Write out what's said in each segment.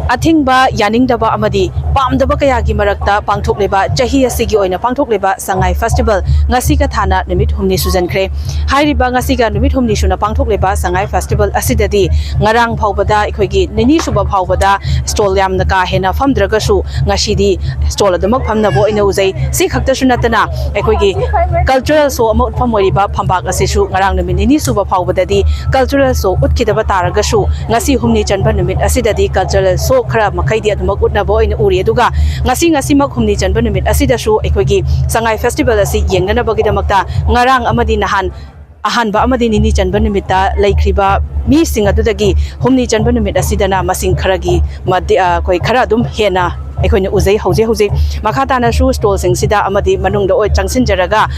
Athingba Yaningdaba Amadi Pamdaba Kayagi Marakta Pangthokliba Chahi Asigi Oina Pangthokliba Sanagai Festival Ngasi ka Thana Numit Humni Sujankre Hairiba Ngasi ka Numit Humni Suna Pangthokliba Sanagai Festival Asidadi Ngarang Phawbada Ikhoigi Nini Suba Phawbada stall yamna ka hena famdragasu Ngashidi stall adamak phamnabo ina uzai si khaktasu natana ikhoigi cultural show ama utphamoriba phambak asisu ngarang numit Nini Suba Phawbadadi cultural show utkidaba taragasu Ngasi Humni Chanba Numit Asidadi cultural show khara makhaidi adumak utnabo ina uri aduga ngasi mak Humni Chanba Numit asidasu ikhoigi Sanagai Festival asi yengnanabagi damakta ngarang amadi nahan ahanba amadi Nini Chanba Numita laikriba mi sing adudagi Humni Chanba Numit asidana masing kharagi madi koi khara dum hena aikoina uzai hauze makhatana shu stall sing sida amadi manungda oi changsinjaraga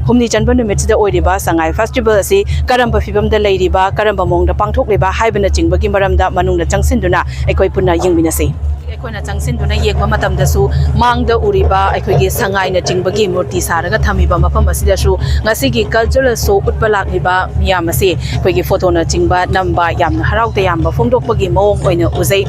Humni Chanba Numit sida oiriba Sanagai Festival asi karamba fibamda leiriba karamba mongda pangthokliba haibana jingbagi maramda manungda changsinduna aikoi punna yengminasi aikoina changsinduna yengba matamdasu mangda uriba aikoigi Sanagai na jingbagi murti saraga thamiba mafam asidasu ngasigi cultural show utpalakliba miyam asi aikoigi photo na jingba namba yamna haraute yamba phongdokpagi mawong oina uzai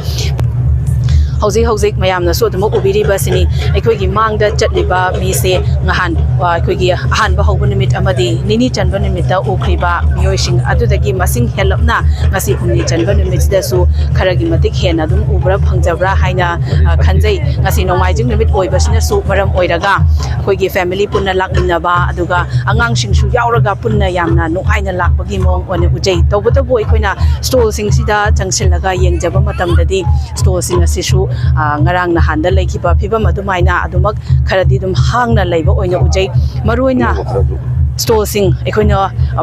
Hauzik mayamna so dum ubiriba sini aikoigi mangda chatliba mi se ngahan aikoigi ahanba hauba numit amadi Nini Chanba Numita ukriba miyoising adudagi masing helapna ngasi Humni Chanba Numit dasu kharagi matik hena dum ubra phangjabra haina khanjai ngasi nongaijing numit oibasina su maram oiraga aikoigi family punna lakminaba aduga angang singsu yauraga punna yamna nungaina lakbagi mong one ujai tawbatabu aikoina stall sing sida changsilaga yengjaba matamdadi stall sing asisu ngarang nahanda laikiba phibam adumaina adumak kharadi dum hangna leiba oina ujai maruina stall sing aikoina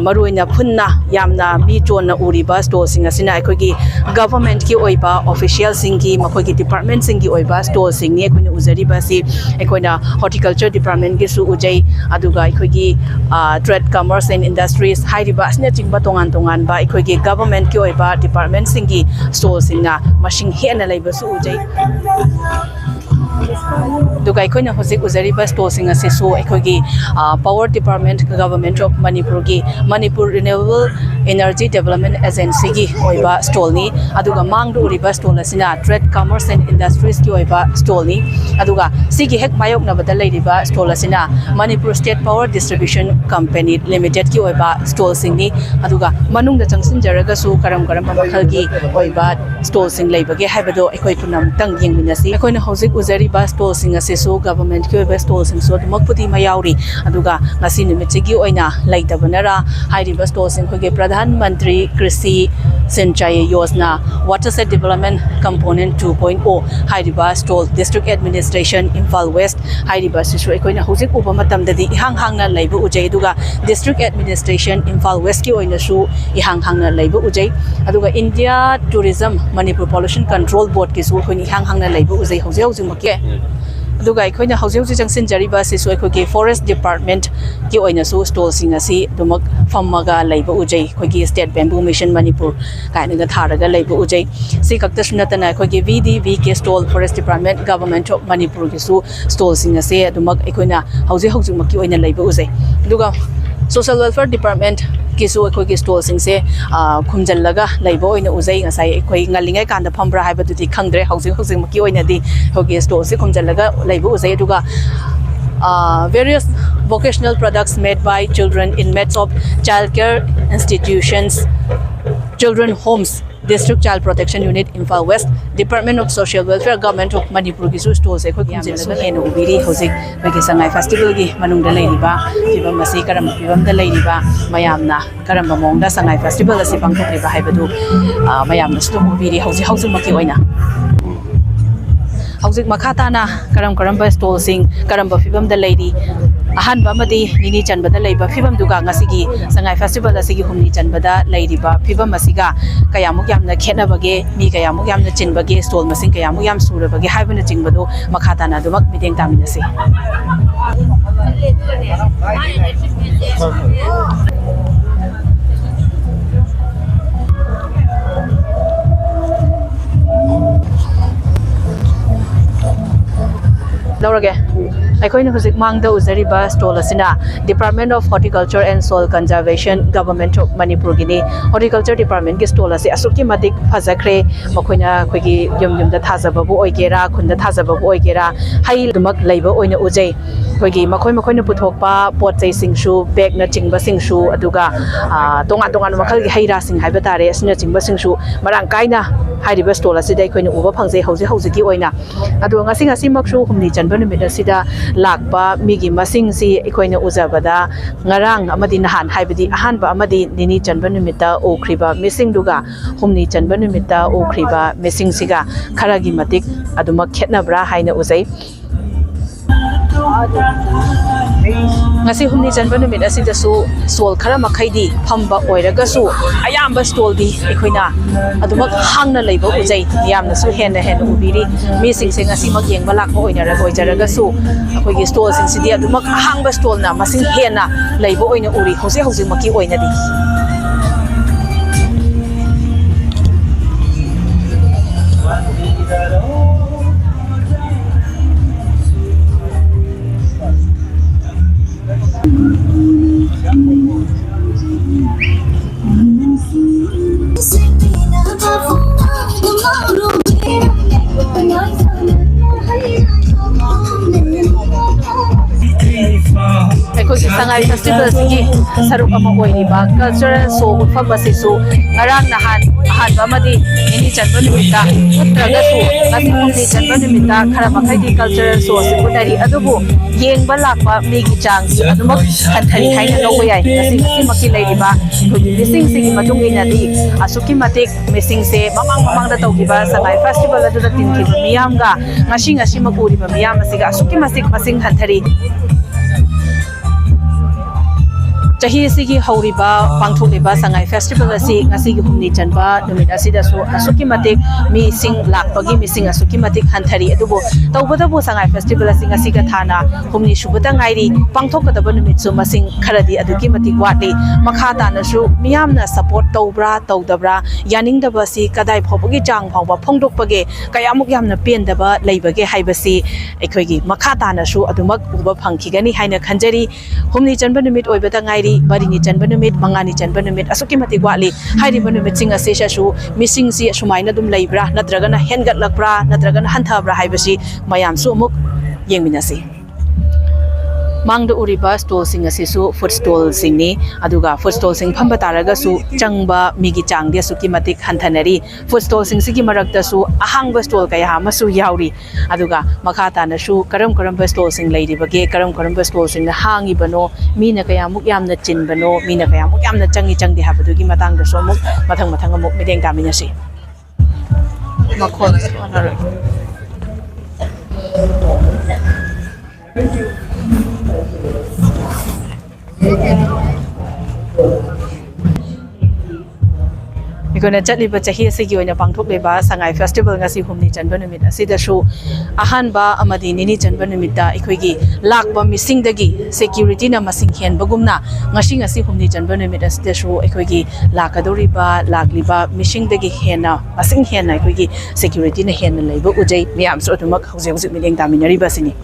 maruina phunna yamna mi chonna uriba stall sing asina aikoigi government ki oiba official sing ki makhoi department sing ki oiba stall sing ni aikoina uzariba si aikoina horticulture department ki su ujai aduga aikoigi trade commerce and industries hairiba asina chingba tongan ba aikoigi government ki oiba department sing ki stall sing na machine hena leiba su ujai duga aikoina hozik uzariba stall sing ase so aikoigi power department government of Manipur gi Manipur Renewable Energy Development Agency gi oiba stall ni aduga mangdu uriba stall asina trade commerce and industries ki oiba stall ni aduga sigi hek mayok na badal leiriba stall asina Manipur State Power Distribution Company Limited ki oiba stall sing ni aduga manung da changsin jaraga su karam makhal gi oiba stall sing leibage haibado aikoi punam tang yengminasi aikoina hozik uzariba stall sing ase so government ki oiba stall sing so makputi mayauri aduga ngasi numitigi oina laitabanara hairiba stall sing khoge Pradhan Mantri Krishi Sinchai Yojana Watershed Development Component 2.0 hairiba stall District Administration Imphal West hairiba sisu aikoina hozik uba matamdadi ihang-hangna leiba ujai aduga District Administration Imphal West ki oina su ihang-hangna leiba ujai aduga India Tourism Manipur Pollution Control Board ki su khoi ihang-hangna leiba ujai hauzi makke aduga aikoina hauzi changsin jariba sisu aikogi Forest Department ki oina su stall sing asi dumak fammaga leiba ujai khogi State Bamboo Mission Manipur kainaga tharaga leiba ujai si kakta sunatana khogi VDV ke stall Forest Department Government of Manipur ki su stall sing ase dumak aikoina hauzi makki oina leiba ujai aduga Social Welfare Department kisu aikogi stall sing se khumjallaga leiba oina ujai ngasai akoi ngalingai kanda phambra haibadudi khangdre hauzi makki oina di hogi stall se khumjallaga leiba ujai aduga various vocational products made by children inmates of childcare institutions, children homes, District Child Protection Unit, Imphal West, Department of Social Welfare, Government of Manipur ki stores e khoi kumjelaga hena ubiri hozik bagi Sanagai Festival gi manungda leiriba fibam masi karam fibam da leiriba mayamna karamba mongda Sanagai Festival asi pangthokliba haibadu mayamna stu ubiri hozik maki oina hauzik makhatana karamba stall sing karamba fibam da leiri ahanba amadi Nini Chanba da leiba fibam duga ngasigi Sanagai Festival asigi Humni Chanba da leiriba fibam asiga kayamuk yamna khenabage mi kayamuk yamna chinbage stall masing kayamuk yam surabage haibana jingbado makhatana dumak mideng taminasi Laurage ꯑꯩꯈꯣꯏꯅ ꯍꯧꯖꯤꯛ ꯃꯥꯡꯗ ꯎꯖꯔꯤꯕ stall ꯑꯁꯤꯅ department of horticulture and soil conservation government of ꯃꯅꯤꯄꯨꯔꯒꯤꯅꯤ horticulture ꯗꯤꯄꯥꯔꯠꯃꯦꯟꯠꯀꯤ stall ꯑꯁꯤ ꯑꯁꯨꯛꯀꯤ ꯃꯇꯤꯛ ꯐꯖꯈ꯭ꯔꯦ ꯃꯈꯣꯏꯅ ꯑꯩꯈꯣꯏꯒꯤ ꯌꯨꯝꯗ ꯊꯥꯖꯕꯕꯨ ꯑꯣꯏꯒꯦꯔꯥ ꯈꯨꯟꯗ ꯊꯥꯖꯕꯕꯨ ꯑꯣꯏꯒꯦꯔꯥ ꯍꯩꯗꯨꯃꯛ ꯂꯩꯕ ꯑꯣꯏꯅ ꯎꯖꯩ ꯑꯩꯈꯣꯏꯒꯤ ꯃꯈꯣꯏꯅ ꯄꯨꯊꯣꯛꯄ ꯄꯣꯠ ꯆꯩꯁꯤꯡꯁꯨ ꯕꯦꯒꯅ ꯆꯤꯡꯕꯁꯤꯡꯁꯨ ꯑꯗꯨꯒ ꯇꯣꯉꯥꯟ ꯇꯣꯉꯥꯟꯕ ꯃꯈꯜꯒꯤ ꯍꯩ ꯔꯥꯁꯤꯡ ꯍꯥꯏꯕ ꯇꯥꯔꯦ ꯑꯁꯤꯅꯆꯤꯡꯕꯁꯤꯡꯁꯨ ꯃꯔꯥꯡ ꯀꯥꯏꯅ ꯍꯥꯏꯔꯤꯕ ꯁ꯭ꯇꯣꯜ ꯑꯁꯤꯗ ꯑꯩꯈꯣꯏꯅ ꯎꯕ ꯐꯪꯖꯩ ꯍꯧꯖꯤꯛꯀꯤ ꯑꯣꯏꯅ ꯑꯗꯣ ꯉꯁꯤꯃꯛꯁꯨ ꯍꯨꯝꯅꯤ ꯆꯟꯕ ꯅꯨꯃꯤꯠ ꯑꯁꯤꯗ ꯂꯥꯛꯄ ꯃꯤꯒꯤ ꯃꯁꯤꯡꯁꯤ ꯑꯩꯈꯣꯏꯅ ꯎꯖꯕꯗ ꯉꯔꯥꯡ ꯑꯃꯗꯤ ꯅꯍꯥꯟ ꯍꯥꯏꯕꯗꯤ ꯑꯍꯥꯟꯕ ꯑꯃꯗꯤ ꯅꯤꯅꯤ ꯆꯟꯕ ꯅꯨꯃꯤꯠꯇ ꯎꯈ꯭ꯔꯤꯕ ꯃꯤꯁꯤꯡꯗꯨꯒ ꯍꯨꯝꯅꯤ ꯆꯟꯕ ꯅꯨꯃꯤꯠꯇ ꯎꯈ꯭ꯔꯤꯕ ꯃꯤꯁꯤꯡꯁꯤꯒ ꯈꯔꯒꯤ ꯃꯇꯤꯛ ꯑꯗꯨꯃꯛ ꯈꯦꯠꯅꯕ꯭ꯔꯥ ꯍꯥꯏꯅ ꯎꯖꯩ ngasi humni janba numit asidasu stall khara makhaidi phamba oiragasu ayamba stall di ekhoi adumak hangna leiba ujai yamna su hena ubiri mi singse ngasi mak yengba lakba oinara oijaragasu akhoi gi stall sing sidi adumak hangba stall na masing hena leiba oina uri hausi maki oina di Sanagai festival sigi saruk ama oiriba cultural show utfam asisu ngarang nahan ahanba amadi ini janba numita utraga su ngasi humni janba numita khara makhai cultural show si punari adubu yengba lakpa migi chang adumak hanthari haina lobo yai ngasi maki leiriba khudi missing sigi matung ina di asuki matik missing se mamang da tawgiba Sanagai festival adu da tinki miyamga ngasi makuriba miyam asiga asuki masing hanthari chahi asigi hauriba Pangthokliba Sanagai festival asi ngasigi humni chanba numit asida su asuki matik mi sing lakpagi mi sing asuki matik hanthari adubo tawbada bu Sanagai festival asi ngasiga thana humni subata ngairi pangthokadaba numit su masing kharadi aduki matik watli makha tana su miyamna support tawbra tawdabra yaningdabasi kadai phobagi jang phawba phongdokpage kayamuk yamna pendaba leibage haibasi ekhoigi makha tana su adumak uba phangkhigani haina khanjari humni chanba numit oibata ngairi barini janba numit mangani janba numit asuki matik watli hairiba numit sing asesha su missing si sumaina dum leibra nadragana hengat lakbra nadragana hanthabra haibasi mayam su amuk yengminasi mangda uriba stall sing asisu food stall sing ni aduga food stall sing phamba taraga su changba migi chang de suki matik hanthanari food stall sing sigi marakta su ahangba stall kaya masu yauri aduga makhata na su karam stall sing leiribage karam stall sing na hangi bano mina kaya muk yamna chin bano mina kaya muk yamna changdi habadugi matang da so muk mathang amuk mideng kaminasi makhol anaro Ikona chatliba chahi asigi oina Pangthokliba Sanagai festival ngasi humni janba numit asida su ahanba amadi nini janba numita ikhoigi lakba missing dagi security na masing hen bagumna ngasi humni janba numit asida su ikhoigi lakadoriba lakliba missing dagi hena masing hena ikhoigi security na hen leiba ujai miyam so tumak hausi mideng taminari basini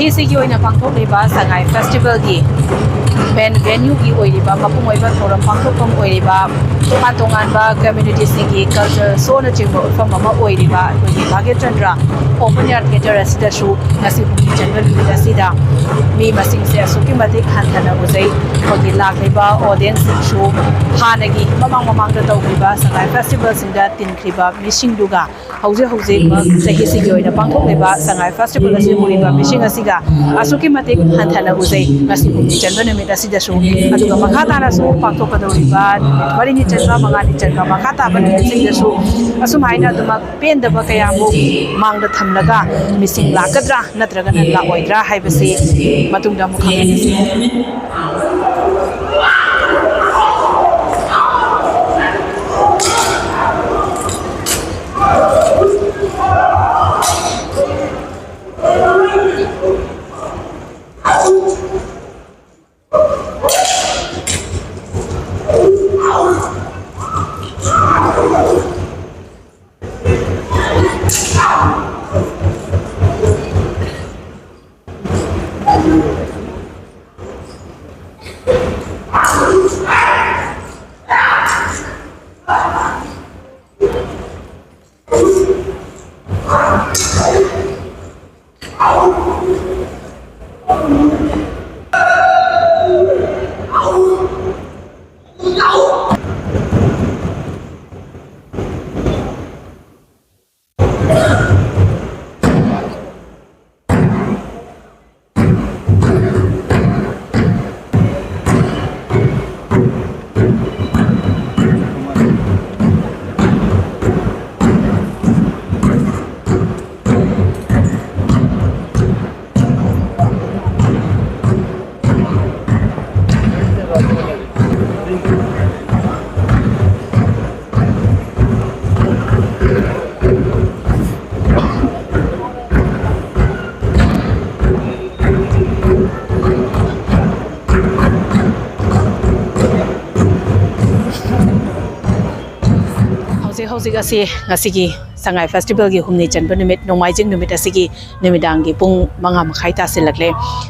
ꯆꯍꯤ ꯑꯁꯤꯒꯤ ꯑꯣꯏꯅ ꯄꯥꯡꯊꯣꯛꯂꯤꯕ ꯁꯉꯥꯏ ꯐꯦꯁꯇꯤꯚꯦꯜꯒꯤ main ꯚꯦꯟꯌꯨꯒꯤ ꯑꯣꯏꯔꯤꯕ ꯃꯄꯨꯡ ꯑꯣꯏꯕ ꯊꯧꯔꯝ ꯄꯥꯡꯊꯣꯛꯐꯝ ꯑꯣꯏꯔꯤꯕ ꯇꯣꯉꯥꯟ ꯇꯣꯉꯥꯟꯕ ꯀꯝꯃ꯭ꯌꯨꯅꯤꯇꯤꯁꯤꯡꯒꯤ ꯀꯜꯆꯔ ꯁꯣꯅꯆꯤꯡꯕ ꯎꯠꯐꯝ ꯑꯃ ꯑꯣꯏꯔꯤꯕ ꯑꯩꯈꯣꯏꯒꯤ ꯚꯥꯒ꯭ꯌꯆꯟꯗ꯭ꯔ ꯑꯣꯄꯟ ꯏꯌꯥꯔ ꯊꯤꯌꯦꯇꯔ ꯑꯁꯤꯗꯁꯨ ꯉꯁꯤ ꯍꯨꯝꯅꯤ ꯆꯟꯕ ꯅꯨꯃꯤꯠ ꯑꯁꯤꯗ ꯃꯤ ꯃꯁꯤꯡꯁꯦ ꯑꯁꯨꯛꯀꯤ ꯃꯇꯤꯛ ꯍꯟꯊꯅ ꯎꯖꯩ ꯑꯩꯈꯣꯏꯒꯤ ꯂꯥꯛꯂꯤꯕ ꯑꯣꯗꯤꯌꯟꯁꯁꯤꯡꯁꯨ ꯍꯥꯟꯅꯒꯤ ꯃꯃꯥꯡꯗ ꯇꯧꯈꯤꯕ ꯁꯉꯥꯏ ꯐꯦꯁꯇꯤꯚꯦꯜꯁꯤꯡꯗ ꯇꯤꯟꯈ꯭ꯔꯤꯕ ꯃꯤꯁꯤꯡꯗꯨꯒ ꯍꯧꯖꯤꯛ ꯆꯍꯤꯁꯤꯒꯤ ꯑꯣꯏꯅ ꯄꯥꯡꯊꯣꯛꯂꯤꯕ ꯁꯉꯥꯏ ꯐꯦꯁꯇꯤꯚꯦꯜ ꯑꯁꯤ ꯎꯔꯤꯕ ꯃꯤꯁꯤꯡ ꯑꯁꯤꯒ ꯑꯁꯨꯛꯀꯤ ꯃꯇꯤꯛ ꯍꯟꯊꯅ ꯎꯖꯩ ꯉꯁꯤ ꯍꯨꯝꯅꯤ ꯆꯟꯕ ꯅꯨꯃꯤꯠ ꯑꯁꯤꯗꯁꯨ ꯑꯗꯨꯒ ꯃꯈꯥ ꯇꯥꯅꯁꯨ ꯄꯥꯡꯊꯣꯛꯀꯗꯧꯔꯤꯕ ꯅꯨꯃꯤꯠ ꯃꯔꯤꯅꯤ ꯆꯟꯕ ꯃꯉꯥꯅꯤ ꯆꯟꯕ ꯃꯈꯥ ꯇꯥꯕ ꯅꯨꯃꯤꯠꯁꯤꯡꯗꯁꯨ ꯑꯁꯨꯃꯥꯏꯅ ꯑꯗꯨꯃꯛ ꯄꯦꯟꯗꯕ ꯀꯌꯥꯃꯨꯛ ꯃꯥꯡꯗ ꯊꯝꯂꯒ ꯃꯤꯁꯤꯡ ꯂꯥꯛꯀꯗ꯭ꯔꯥ ꯅꯠꯇ꯭ꯔꯒꯅ ꯂꯥꯛꯑꯣꯏꯗ꯭ꯔꯥ ꯍꯥꯏꯕꯁꯤ ꯃꯇꯨꯡꯗ ꯑꯃꯨꯛ ꯈꯪꯒꯅꯤ ꯍꯧꯖꯤꯛ ꯑꯁꯤ ꯉꯁꯤꯒꯤ ꯁꯉꯥꯏ ꯐꯦꯁꯇꯤꯚꯦꯜꯒꯤ ꯍꯨꯝꯅꯤ ꯆꯟꯕ ꯅꯨꯃꯤꯠ ꯅꯣꯡꯃꯥꯏꯖꯤꯡ ꯅꯨꯃꯤꯠ ꯑꯁꯤꯒꯤ ꯅꯨꯃꯤꯗꯥꯡꯒꯤ ꯄꯨꯡ 5:30 ꯇꯥꯁꯤꯜꯂꯛꯂꯦ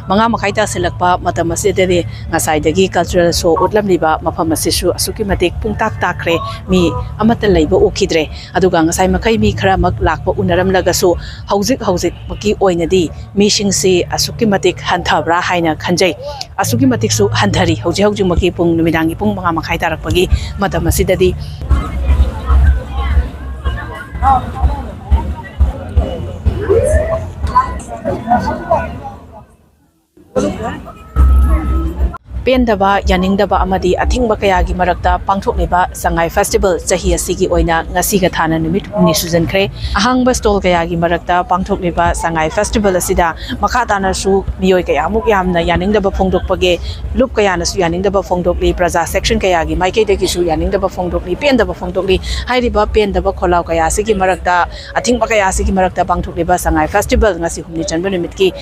5:30 ꯇꯥꯁꯤꯜꯂꯛꯄ ꯃꯇꯝ ꯑꯁꯤꯗꯗꯤ ꯉꯁꯥꯏꯗꯒꯤ ꯀꯜꯆꯔꯦꯜ ꯁꯣ ꯎꯠꯂꯝꯂꯤꯕ ꯃꯐꯝ ꯑꯁꯤꯁꯨ ꯑꯁꯨꯛꯀꯤ ꯃꯇꯤꯛ ꯄꯨꯡꯇꯥꯛ ꯇꯥꯈ꯭ꯔꯦ ꯃꯤ ꯑꯃꯠꯇ ꯂꯩꯕ ꯎꯈꯤꯗ꯭ꯔꯦ ꯑꯗꯨꯒ ꯉꯁꯥꯏ ꯃꯈꯩ ꯃꯤ ꯈꯔꯃꯛ ꯂꯥꯛꯄ ꯎꯅꯔꯝꯂꯒꯁꯨ ꯍꯧꯖꯤꯛꯃꯛꯀꯤ ꯑꯣꯏꯅꯗꯤ ꯃꯤꯁꯤꯡꯁꯤ ꯑꯁꯨꯛꯀꯤ ꯃꯇꯤꯛ ꯍꯟꯊꯕ꯭ꯔꯥ ꯍꯥꯏꯅ ꯈꯟꯖꯩ ꯑꯁꯨꯛꯀꯤ ꯃꯇꯤꯛꯁꯨ ꯍꯟꯊꯔꯤꯍꯧꯖꯤꯛꯃꯛꯀꯤ ꯅꯨꯃꯤꯗꯥꯡꯒꯤ ꯄꯨꯡ 5:30 ꯇꯥꯔꯛꯄꯒꯤ ꯃꯇꯝ ꯑꯁꯤꯗꯗꯤ ꯄꯦꯟꯗꯕ ꯌꯥꯅꯤꯡꯗꯕ ꯑꯃꯗꯤ ꯑꯊꯤꯡꯕ ꯀꯌꯥꯒꯤ ꯃꯔꯛꯇ ꯄꯥꯡꯊꯣꯛꯂꯤꯕ ꯁꯉꯥꯏ ꯐꯦꯁꯇꯤꯚꯦꯜ ꯆꯍꯤ ꯑꯁꯤꯒꯤ ꯑꯣꯏꯅ ꯉꯁꯤꯒ ꯊꯥꯅ ꯅꯨꯃꯤꯠ ꯍꯨꯝꯅꯤ ꯁꯨꯖꯟꯈ꯭ꯔꯦ ꯑꯍꯥꯡꯕ ꯁ꯭ꯇꯣꯜ ꯀꯌꯥꯒꯤ ꯃꯔꯛꯇ ꯄꯥꯡꯊꯣꯛꯂꯤꯕ ꯁꯉꯥꯏ ꯐꯦꯁꯇꯤꯚꯦꯜ ꯑꯁꯤꯗ ꯃꯈꯥ ꯇꯥꯅꯁꯨ ꯃꯤꯑꯣꯏ ꯀꯌꯥꯃꯨꯛ ꯌꯥꯝꯅ ꯌꯥꯅꯤꯡꯗꯕ ꯐꯣꯡꯗꯣꯛꯄꯒꯦ ꯂꯨꯞ ꯀꯌꯥꯅꯁꯨ ꯌꯥꯅꯤꯡꯗꯕ ꯐꯣꯡꯗꯣꯛꯂꯤ ꯄ꯭ꯔꯖꯥ ꯁꯦꯛꯁꯟ ꯀꯌꯥꯒꯤ ꯃꯥꯏꯀꯩꯗꯒꯤꯁꯨ ꯌꯥꯅꯤꯡꯗꯕ ꯐꯣꯡꯗꯣꯛꯂꯤ ꯄꯦꯟꯗꯕ ꯐꯣꯡꯗꯣꯛꯂꯤ ꯍꯥꯏꯔꯤꯕ ꯄꯦꯟꯗꯕ ꯈꯣꯜꯂꯥꯎ ꯀꯌꯥꯁꯤꯒꯤ ꯃꯔꯛꯇ ꯑꯊꯤꯡꯕ ꯀꯌꯥꯁꯤꯒꯤ ꯃꯔꯛꯇ ꯄꯥꯡꯊꯣꯛꯂꯤꯕ ꯁꯉꯥꯏ ꯐꯦꯁꯇꯤꯚꯦꯜ ꯉꯁꯤ ꯍꯨꯝꯅꯤ ꯆꯟꯕ ꯅꯨꯃꯤꯠꯀꯤ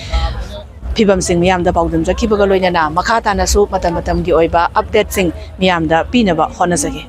ꯐꯤꯕꯝꯁꯤꯡ ꯃꯤꯌꯥꯝꯗ ꯄꯥꯎꯗꯝꯖꯈꯤꯕꯒ ꯂꯣꯏꯅꯅ ꯃꯈꯥ ꯇꯥꯅꯁꯨ ꯃꯇꯝꯒꯤ ꯑꯣꯏꯕ ꯑꯞꯗꯦꯠꯁꯤꯡ ꯃꯤꯌꯥꯝꯗ ꯄꯤꯅꯕ ꯍꯣꯠꯅꯖꯒꯦ